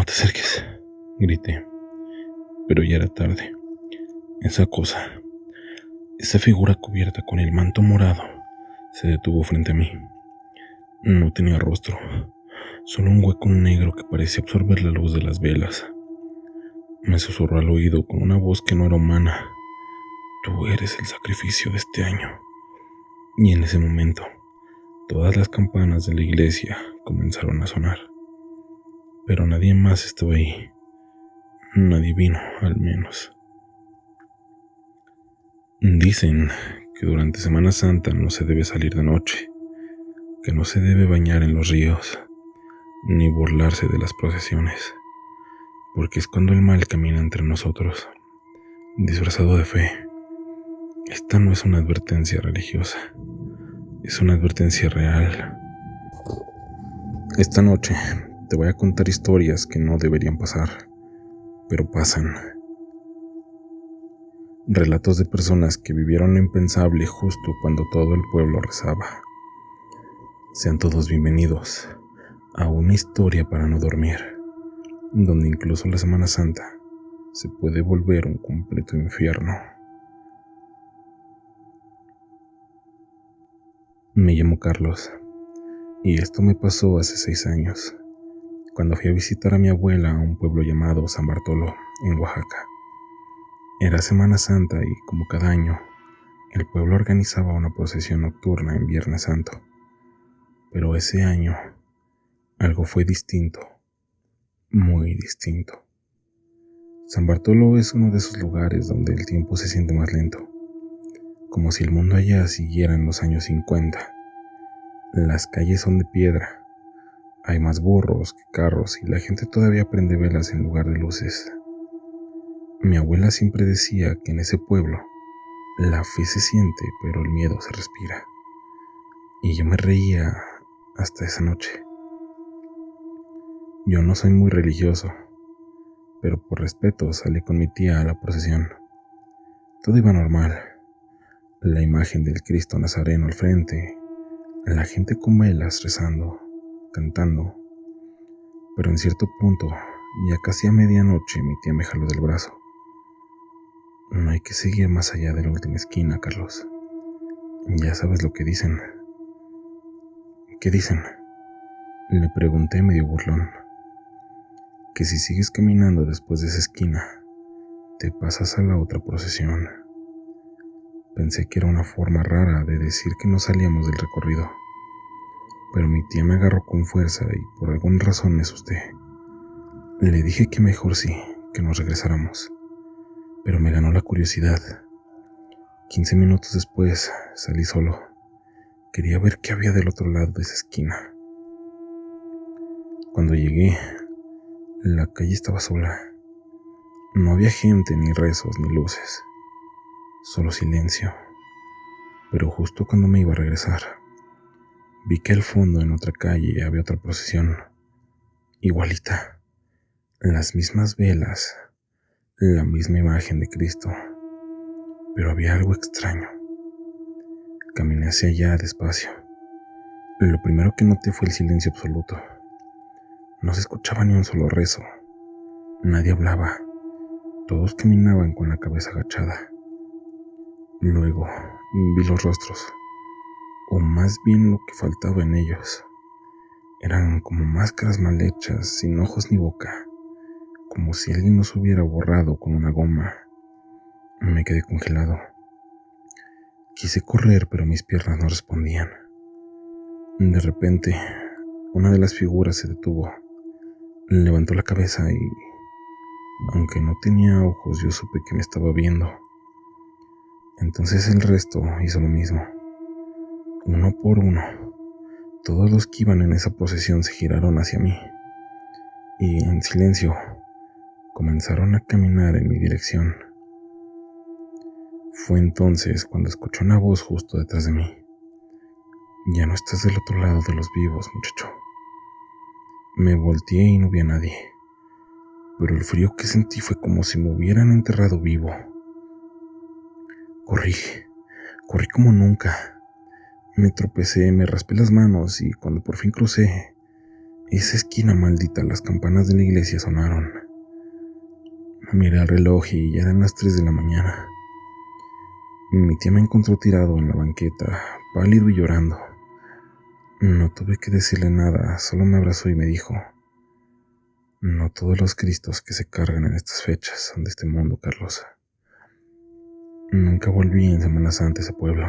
te acerques, grité, pero ya era tarde. Esa figura cubierta con el manto morado, se detuvo frente a mí. No tenía rostro, solo un hueco negro que parecía absorber la luz de las velas. Me susurró al oído con una voz que no era humana: tú eres el sacrificio de este año. Y en ese momento, todas las campanas de la iglesia comenzaron a sonar. Pero nadie más estaba ahí. Nadie vino, al menos. Dicen que durante Semana Santa no se debe salir de noche, que no se debe bañar en los ríos, ni burlarse de las procesiones, porque es cuando el mal camina entre nosotros, disfrazado de fe. Esta no es una advertencia religiosa, es una advertencia real. Esta noche te voy a contar historias que no deberían pasar, pero pasan. Relatos de personas que vivieron lo impensable justo cuando todo el pueblo rezaba. Sean todos bienvenidos a una historia para no dormir, donde incluso la Semana Santa se puede volver un completo infierno. Me llamo Carlos, y esto me pasó hace 6 años, cuando fui a visitar a mi abuela a un pueblo llamado San Bartolo, en Oaxaca. Era Semana Santa y, como cada año, el pueblo organizaba una procesión nocturna en Viernes Santo. Pero ese año, algo fue distinto, muy distinto. San Bartolo es uno de esos lugares donde el tiempo se siente más lento, como si el mundo allá siguiera en los años 50. Las calles son de piedra, hay más burros que carros y la gente todavía prende velas en lugar de luces. Mi abuela siempre decía que en ese pueblo la fe se siente, pero el miedo se respira. Y yo me reía hasta esa noche. Yo no soy muy religioso, pero por respeto salí con mi tía a la procesión. Todo iba normal. La imagen del Cristo Nazareno al frente, la gente con velas rezando, cantando. Pero en cierto punto, ya casi a medianoche, mi tía me jaló del brazo. No hay que seguir más allá de la última esquina, Carlos. Ya sabes lo que dicen. ¿Qué dicen? Le pregunté medio burlón. Que si sigues caminando después de esa esquina, te pasas a la otra procesión. Pensé que era una forma rara de decir que no salíamos del recorrido, pero mi tía me agarró con fuerza y por alguna razón me asusté. Le dije que mejor sí, que nos regresáramos, pero me ganó la curiosidad. 15 minutos después salí solo. Quería ver qué había del otro lado de esa esquina. Cuando llegué, la calle estaba sola. No había gente, ni rezos, ni luces. Solo silencio. Pero justo cuando me iba a regresar, vi que al fondo, en otra calle, había otra procesión. Igualita. Las mismas velas. La misma imagen de Cristo. Pero había algo extraño. Caminé hacia allá despacio. Lo primero que noté fue el silencio absoluto. No se escuchaba ni un solo rezo. Nadie hablaba. Todos caminaban con la cabeza agachada. Luego vi los rostros, o más bien lo que faltaba en ellos. Eran como máscaras mal hechas, sin ojos ni boca, como si alguien los hubiera borrado con una goma. Me quedé congelado. Quise correr, pero mis piernas no respondían. De repente, una de las figuras se detuvo. Levantó la cabeza y, aunque no tenía ojos, yo supe que me estaba viendo. Entonces el resto hizo lo mismo. Uno por uno, todos los que iban en esa procesión se giraron hacia mí y, en silencio, comenzaron a caminar en mi dirección. Fue entonces cuando escuché una voz justo detrás de mí. Ya no estás del otro lado de los vivos, muchacho. Me volteé y no vi a nadie, pero el frío que sentí fue como si me hubieran enterrado vivo. Corrí como nunca. Me tropecé, me raspé las manos y cuando por fin crucé, Esa esquina maldita, las campanas de la iglesia sonaron. Miré el reloj y ya eran las 3 de la mañana. Mi tía me encontró tirado en la banqueta, pálido y llorando. No tuve que decirle nada, solo me abrazó y me dijo: no todos los Cristos que se cargan en estas fechas son de este mundo, Carlos. Nunca volví en Semana Santa a ese pueblo,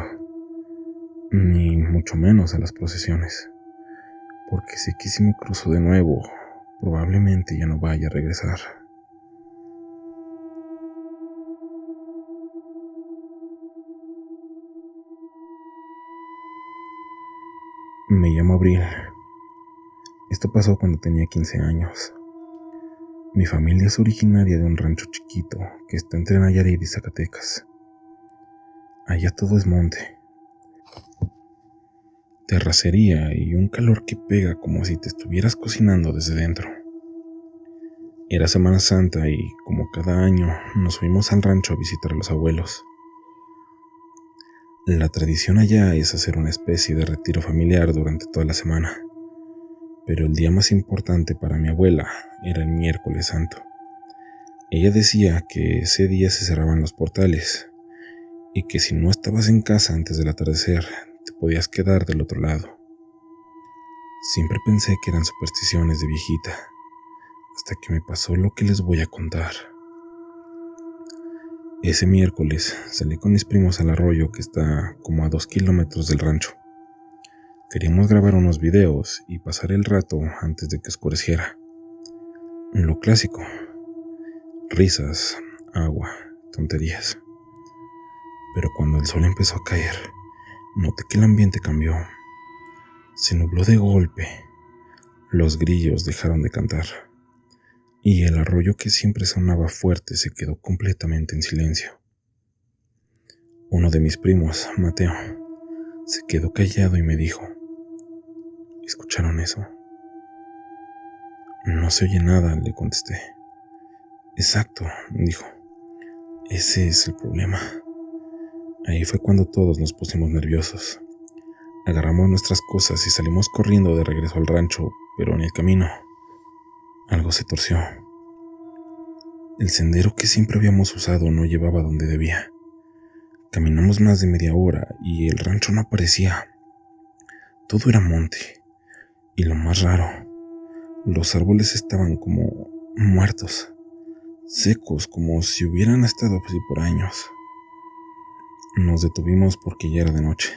ni mucho menos a las procesiones, porque sé que si me cruzo de nuevo, probablemente ya no vaya a regresar. Me llamo Abril. Esto pasó cuando tenía 15 años. Mi familia es originaria de un rancho chiquito que está entre Nayarit y Zacatecas. Allá todo es monte, terracería y un calor que pega como si te estuvieras cocinando desde dentro. Era Semana Santa y, como cada año, nos fuimos al rancho a visitar a los abuelos. La tradición allá es hacer una especie de retiro familiar durante toda la semana, pero el día más importante para mi abuela era el miércoles santo. Ella decía que ese día se cerraban los portales y que si no estabas en casa antes del atardecer, te podías quedar del otro lado. Siempre pensé que eran supersticiones de viejita, hasta que me pasó lo que les voy a contar. Ese miércoles salí con mis primos al arroyo que está como a 2 kilómetros del rancho. Queríamos grabar unos videos y pasar el rato antes de que oscureciera. Lo clásico: risas, agua, tonterías. Pero cuando el sol empezó a caer, noté que el ambiente cambió. Se nubló de golpe, los grillos dejaron de cantar, y el arroyo que siempre sonaba fuerte se quedó completamente en silencio. Uno de mis primos, Mateo, se quedó callado y me dijo: ¿escucharon eso? No se oye nada, le contesté. Exacto, dijo. Ese es el problema. Ahí fue cuando todos nos pusimos nerviosos. Agarramos nuestras cosas y salimos corriendo de regreso al rancho, pero en el camino algo se torció. El sendero que siempre habíamos usado no llevaba donde debía. Caminamos más de media hora y el rancho no aparecía. Todo era monte. Y lo más raro, los árboles estaban como muertos, secos, como si hubieran estado así por años. Nos detuvimos porque ya era de noche.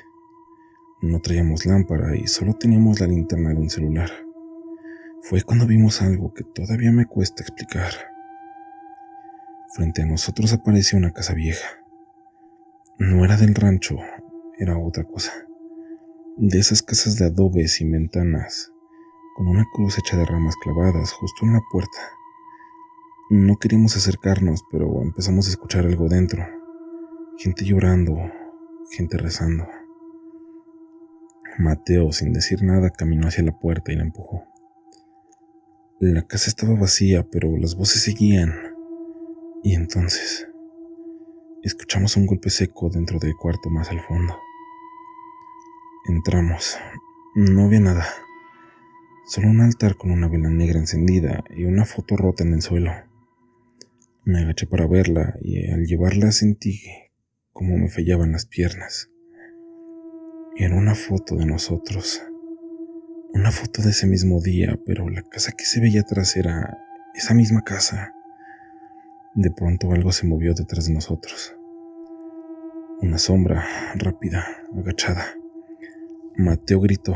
No traíamos lámpara y solo teníamos la linterna de un celular. Fue cuando vimos algo que todavía me cuesta explicar. Frente a nosotros apareció una casa vieja. No era del rancho, era otra cosa. De esas casas de adobe sin ventanas, con una cruz hecha de ramas clavadas justo en la puerta. No queríamos acercarnos, pero empezamos a escuchar algo dentro. Gente llorando, gente rezando. Mateo, sin decir nada, caminó hacia la puerta y la empujó. La casa estaba vacía, pero las voces seguían. Y entonces escuchamos un golpe seco dentro del cuarto más al fondo. Entramos. No había nada. Solo un altar con una vela negra encendida y una foto rota en el suelo. Me agaché para verla y al llevarla sentí como me fallaban las piernas. Era una foto de nosotros. Una foto de ese mismo día, pero la casa que se veía atrás era esa misma casa. De pronto algo se movió detrás de nosotros. Una sombra, rápida, agachada. Mateo gritó.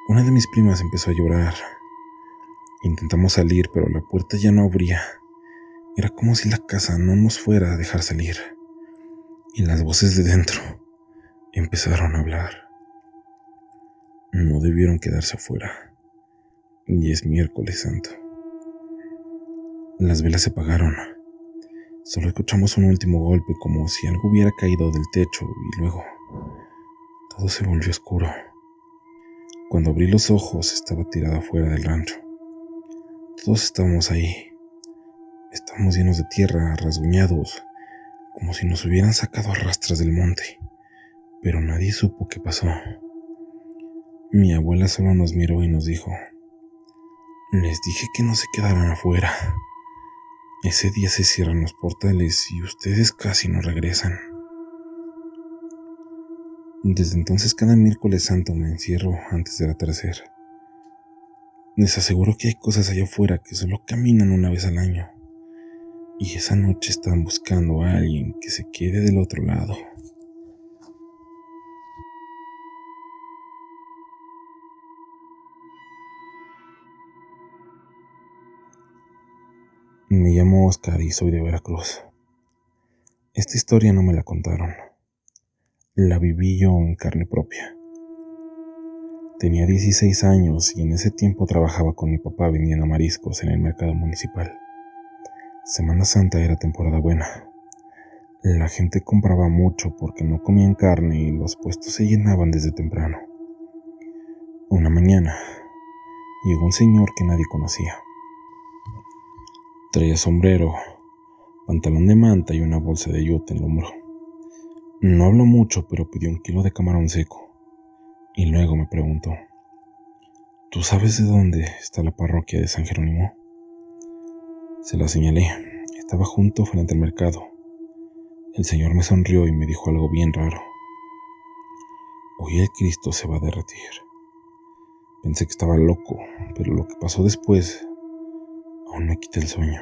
Una de mis primas empezó a llorar. Intentamos salir, pero la puerta ya no abría. Era como si la casa no nos fuera a dejar salir. Y las voces de dentro empezaron a hablar. No debieron quedarse afuera. Y es miércoles santo. Las velas se apagaron. Solo escuchamos un último golpe, como si algo hubiera caído del techo, y luego todo se volvió oscuro. Cuando abrí los ojos, estaba tirada afuera del rancho. Todos estábamos ahí. Estábamos llenos de tierra, rasguñados, como si nos hubieran sacado a rastras del monte. Pero nadie supo qué pasó. Mi abuela solo nos miró y nos dijo: Les dije que no se quedaran afuera. Ese día se cierran los portales y ustedes casi no regresan. Desde entonces cada miércoles santo me encierro antes del atardecer. Les aseguro que hay cosas allá afuera que solo caminan una vez al año. Y esa noche están buscando a alguien que se quede del otro lado. Me llamo Oscar y soy de Veracruz. Esta historia no me la contaron. La viví yo en carne propia. Tenía 16 años y en ese tiempo trabajaba con mi papá vendiendo mariscos en el mercado municipal. Semana Santa era temporada buena. La gente compraba mucho porque no comían carne y los puestos se llenaban desde temprano. Una mañana llegó un señor que nadie conocía. Traía sombrero, pantalón de manta y una bolsa de yute en el hombro. No habló mucho, pero pidió 1 kilo de camarón seco. Y luego me preguntó: ¿tú sabes de dónde está la parroquia de San Jerónimo? Se la señalé. Estaba junto frente al mercado. El señor me sonrió y me dijo algo bien raro. Hoy el Cristo se va a derretir. Pensé que estaba loco, pero lo que pasó después aún me quita el sueño.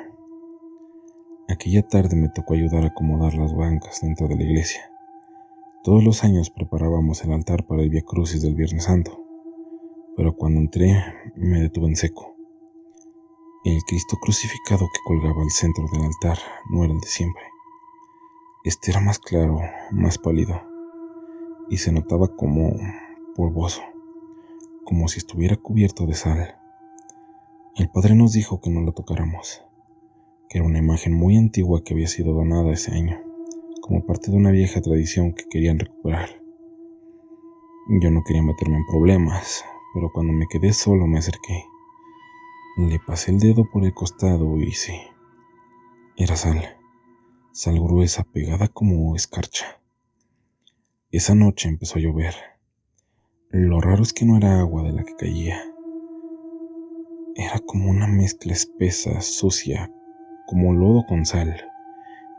Aquella tarde me tocó ayudar a acomodar las bancas dentro de la iglesia. Todos los años preparábamos el altar para el Vía Crucis del Viernes Santo, pero cuando entré me detuve en seco. El Cristo crucificado que colgaba al centro del altar no era el de siempre. Este era más claro, más pálido, y se notaba como polvoso, como si estuviera cubierto de sal. El padre nos dijo que no lo tocáramos, que era una imagen muy antigua que había sido donada ese año, como parte de una vieja tradición que querían recuperar. Yo no quería meterme en problemas, pero cuando me quedé solo me acerqué. Le pasé el dedo por el costado y sí, era sal gruesa pegada como escarcha. Esa noche empezó a llover. Lo raro es que no era agua de la que caía. Era como una mezcla espesa, sucia, como lodo con sal,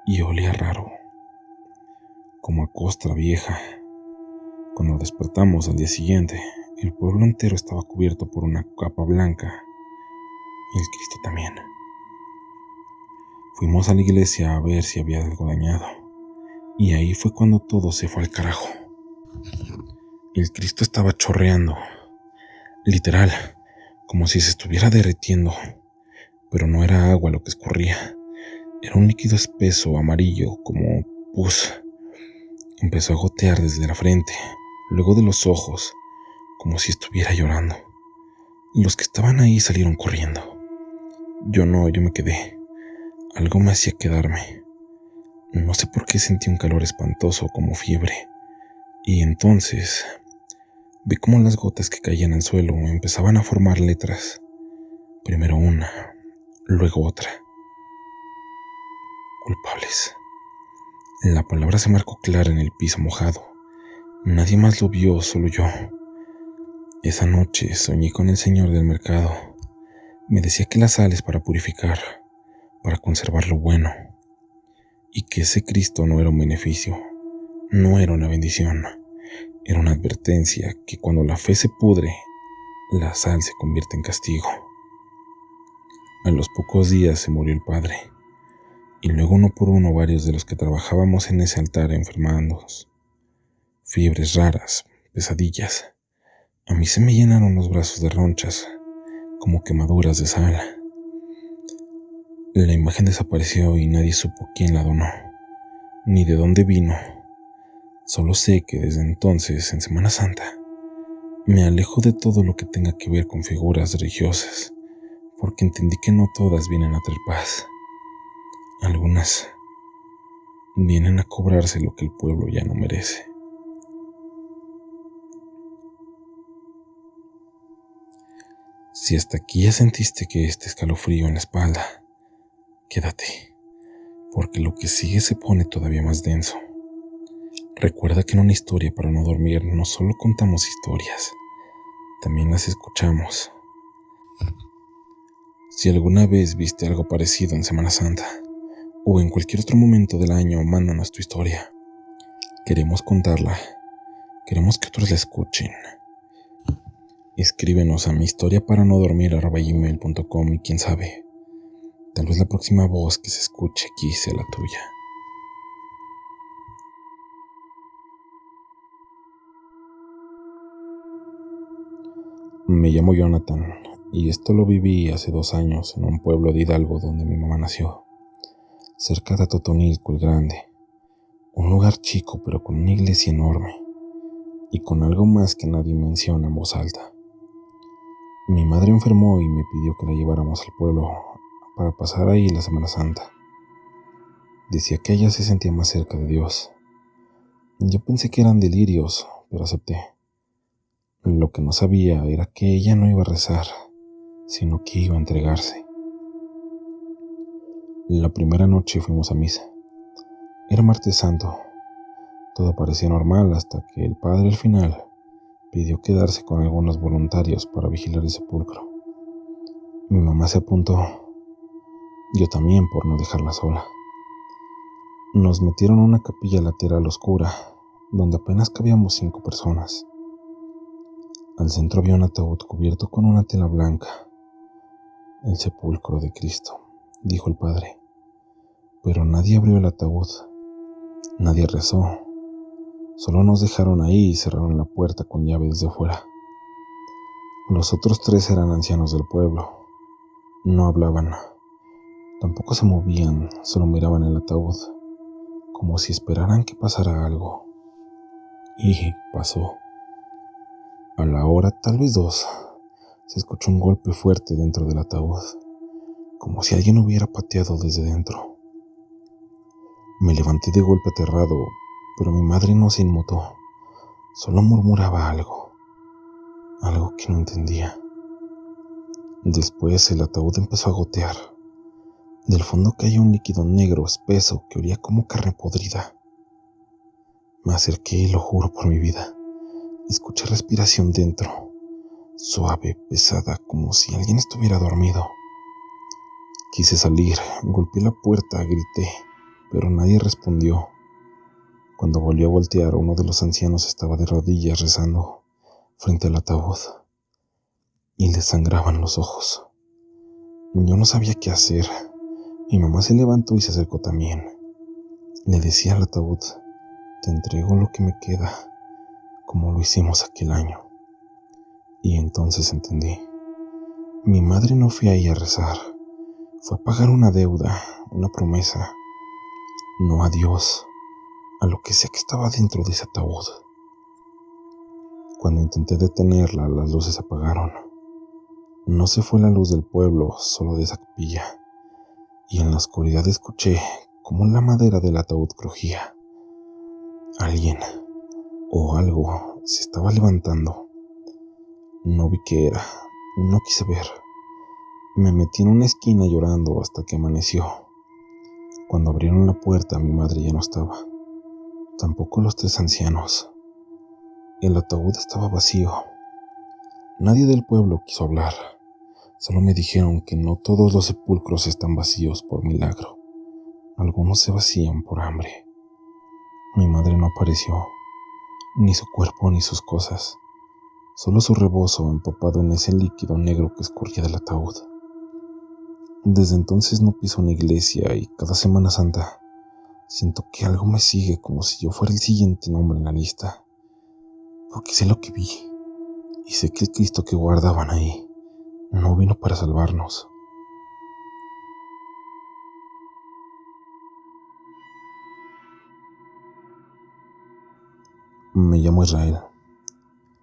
y olía raro, como a costra vieja. Cuando despertamos al día siguiente, el pueblo entero estaba cubierto por una capa blanca, y el Cristo también. Fuimos a la iglesia a ver si había algo dañado, y ahí fue cuando todo se fue al carajo. El Cristo estaba chorreando, literal, como si se estuviera derritiendo, pero no era agua lo que escurría, era un líquido espeso, amarillo, como pus. Empezó a gotear desde la frente, luego de los ojos, como si estuviera llorando. Los que estaban ahí salieron corriendo. Yo me quedé. Algo me hacía quedarme. No sé por qué sentí un calor espantoso, como fiebre. Y entonces vi cómo las gotas que caían al suelo empezaban a formar letras. Primero una, luego otra. Culpables. La palabra se marcó clara en el piso mojado. Nadie más lo vio, solo yo. Esa noche soñé con el señor del mercado. Me decía que la sal es para purificar, para conservar lo bueno, y que ese Cristo no era un beneficio, no era una bendición, era una advertencia que cuando la fe se pudre, la sal se convierte en castigo. A los pocos días se murió el padre, y luego uno por uno varios de los que trabajábamos en ese altar enfermándonos. Fiebres raras, pesadillas. A mí se me llenaron los brazos de ronchas, como quemaduras de sal. La imagen desapareció y nadie supo quién la donó, ni de dónde vino. Solo sé que desde entonces, en Semana Santa, me alejo de todo lo que tenga que ver con figuras religiosas, porque entendí que no todas vienen a traer paz. Algunas vienen a cobrarse lo que el pueblo ya no merece. Si hasta aquí ya sentiste que este escalofrío en la espalda, quédate, porque lo que sigue se pone todavía más denso. Recuerda que en una historia para no dormir no solo contamos historias, también las escuchamos. Si alguna vez viste algo parecido en Semana Santa o en cualquier otro momento del año, mándanos tu historia. Queremos contarla. Queremos que otros la escuchen. Escríbenos a mihistoriaparanodormir@gmail.com y quién sabe, tal vez la próxima voz que se escuche aquí sea la tuya. Me llamo Jonathan y esto lo viví hace 2 años en un pueblo de Hidalgo donde mi mamá nació, cerca de Atotonilco el Grande, un lugar chico pero con una iglesia enorme y con algo más que nadie menciona en voz alta. Mi madre enfermó y me pidió que la lleváramos al pueblo para pasar ahí la Semana Santa. Decía que ella se sentía más cerca de Dios. Yo pensé que eran delirios, pero acepté. Lo que no sabía era que ella no iba a rezar, sino que iba a entregarse. La primera noche fuimos a misa. Era martes santo. Todo parecía normal hasta que el padre al final pidió quedarse con algunos voluntarios para vigilar el sepulcro. Mi mamá se apuntó, yo también por no dejarla sola. Nos metieron a una capilla lateral oscura, donde apenas cabíamos 5 personas. Al centro había un ataúd cubierto con una tela blanca. El sepulcro de Cristo, dijo el padre. Pero nadie abrió el ataúd, nadie rezó. Solo nos dejaron ahí y cerraron la puerta con llave desde afuera. Los otros 3 eran ancianos del pueblo. No hablaban, tampoco se movían, solo miraban el ataúd, como si esperaran que pasara algo. Y pasó. A la hora, tal vez 2, se escuchó un golpe fuerte dentro del ataúd, como si alguien hubiera pateado desde dentro. Me levanté de golpe aterrado, pero mi madre no se inmutó, solo murmuraba algo que no entendía. Después el ataúd empezó a gotear. Del fondo caía un líquido negro espeso que olía como carne podrida. Me acerqué y lo juro por mi vida, escuché respiración dentro, suave, pesada, como si alguien estuviera dormido. Quise salir, golpeé la puerta, grité, pero nadie respondió. Cuando volví a voltear, uno de los ancianos estaba de rodillas rezando frente al ataúd y le sangraban los ojos. Yo no sabía qué hacer. Mi mamá se levantó y se acercó también. Le decía al ataúd: te entrego lo que me queda, como lo hicimos aquel año. Y entonces entendí. Mi madre no fue ahí a rezar, fue a pagar una deuda, una promesa, no a Dios, a lo que sea que estaba dentro de ese ataúd. Cuando intenté detenerla, las luces se apagaron. No se fue la luz del pueblo, solo de esa capilla, y en la oscuridad escuché cómo la madera del ataúd crujía. Alguien o algo se estaba levantando. No vi qué era, no quise ver. Me metí en una esquina llorando hasta que amaneció. Cuando abrieron la puerta, mi madre ya no estaba, tampoco los 3 ancianos. El ataúd estaba vacío. Nadie del pueblo quiso hablar. Solo me dijeron que no todos los sepulcros están vacíos por milagro. Algunos se vacían por hambre. Mi madre no apareció, ni su cuerpo ni sus cosas, solo su rebozo empapado en ese líquido negro que escurría del ataúd. Desde entonces no piso una iglesia y cada Semana Santa siento que algo me sigue como si yo fuera el siguiente nombre en la lista, porque sé lo que vi y sé que el Cristo que guardaban ahí no vino para salvarnos. Me llamo Israel.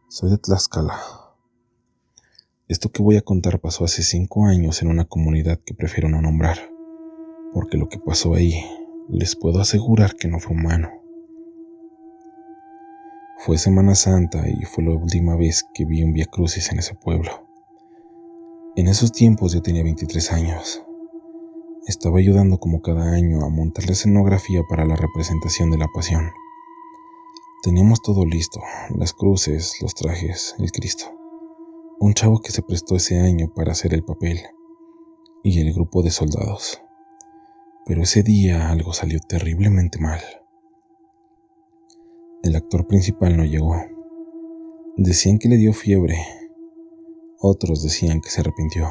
Soy de Tlaxcala. Esto que voy a contar pasó hace 5 años en una comunidad que prefiero no nombrar, porque lo que pasó ahí, les puedo asegurar que no fue humano. Fue Semana Santa y fue la última vez que vi un viacrucis en ese pueblo. En esos tiempos yo tenía 23 años. Estaba ayudando como cada año a montar la escenografía para la representación de la Pasión. Teníamos todo listo, las cruces, los trajes, el Cristo. Un chavo que se prestó ese año para hacer el papel. y el grupo de soldados. Pero ese día algo salió terriblemente mal. El actor principal no llegó. Decían que le dio fiebre. Otros decían que se arrepintió.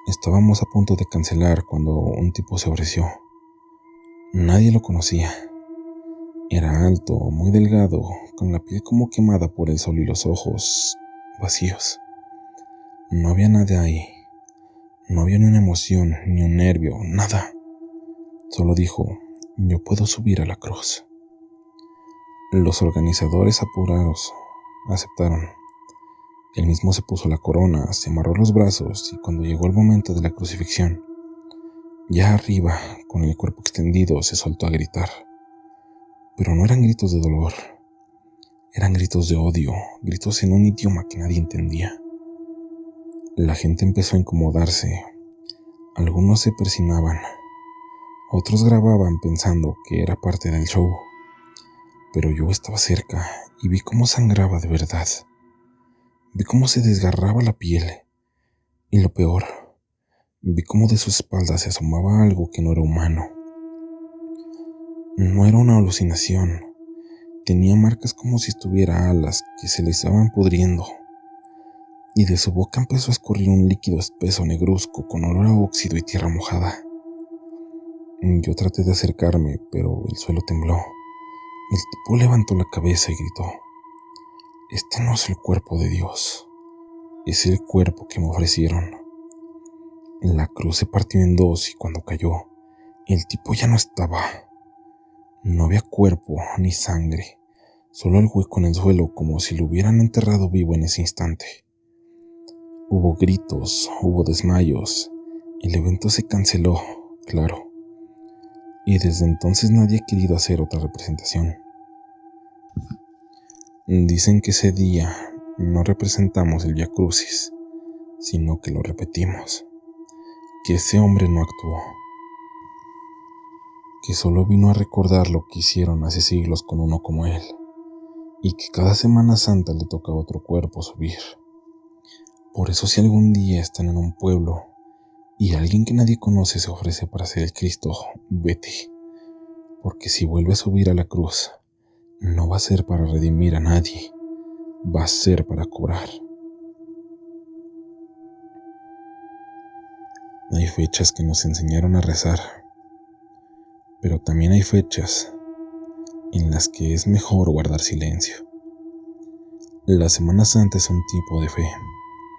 Estábamos a punto de cancelar cuando un tipo se ofreció. Nadie lo conocía. Era alto, muy delgado, con la piel como quemada por el sol y los ojos vacíos. No había nada ahí. No había ni una emoción, ni un nervio, nada. Solo dijo: yo puedo subir a la cruz. Los organizadores apurados aceptaron. Él mismo se puso la corona, se amarró los brazos y cuando llegó el momento de la crucifixión, ya arriba, con el cuerpo extendido, se soltó a gritar. Pero no eran gritos de dolor, eran gritos de odio, gritos en un idioma que nadie entendía. La gente empezó a incomodarse. Algunos se persinaban, otros grababan pensando que era parte del show. Pero yo estaba cerca y vi cómo sangraba de verdad. Vi cómo se desgarraba la piel. Y lo peor, vi cómo de su espalda se asomaba algo que no era humano. No era una alucinación. Tenía marcas como si tuviera alas que se le estaban pudriendo. Y de su boca empezó a escurrir un líquido espeso negruzco con olor a óxido y tierra mojada. Yo traté de acercarme, pero el suelo tembló. El tipo levantó la cabeza y gritó: este no es el cuerpo de Dios, es el cuerpo que me ofrecieron. La cruz se partió en dos y cuando cayó, el tipo ya no estaba. No había cuerpo ni sangre, solo el hueco en el suelo como si lo hubieran enterrado vivo en ese instante. Hubo gritos, hubo desmayos, el evento se canceló, claro. Y desde entonces nadie ha querido hacer otra representación. Dicen que ese día no representamos el Vía Crucis, sino que lo repetimos. Que ese hombre no actuó, que solo vino a recordar lo que hicieron hace siglos con uno como él, y que cada Semana Santa le toca a otro cuerpo subir. Por eso si algún día están en un pueblo y alguien que nadie conoce se ofrece para ser el Cristo, vete, porque si vuelve a subir a la cruz, no va a ser para redimir a nadie, va a ser para cobrar. Hay fechas que nos enseñaron a rezar, pero también hay fechas en las que es mejor guardar silencio. La Semana Santa es un tipo de fe,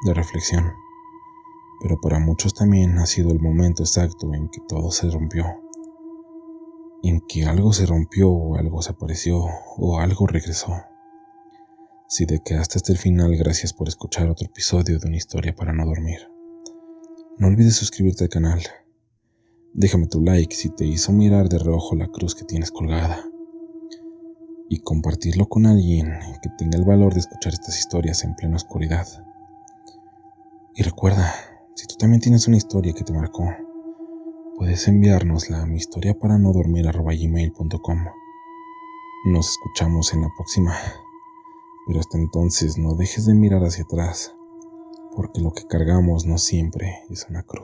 de reflexión, pero para muchos también ha sido el momento exacto en que todo se rompió, en que algo se rompió o algo se apareció o algo regresó. Si te quedaste hasta el final, gracias por escuchar otro episodio de Una Historia para no dormir. No olvides suscribirte al canal. Déjame tu like si te hizo mirar de reojo la cruz que tienes colgada. Y compartirlo con alguien que tenga el valor de escuchar estas historias en plena oscuridad. Y recuerda, si tú también tienes una historia que te marcó, puedes enviárnosla a mihistoriaparanodormir@gmail.com. Nos escuchamos en la próxima, pero hasta entonces no dejes de mirar hacia atrás, porque lo que cargamos no siempre es una cruz.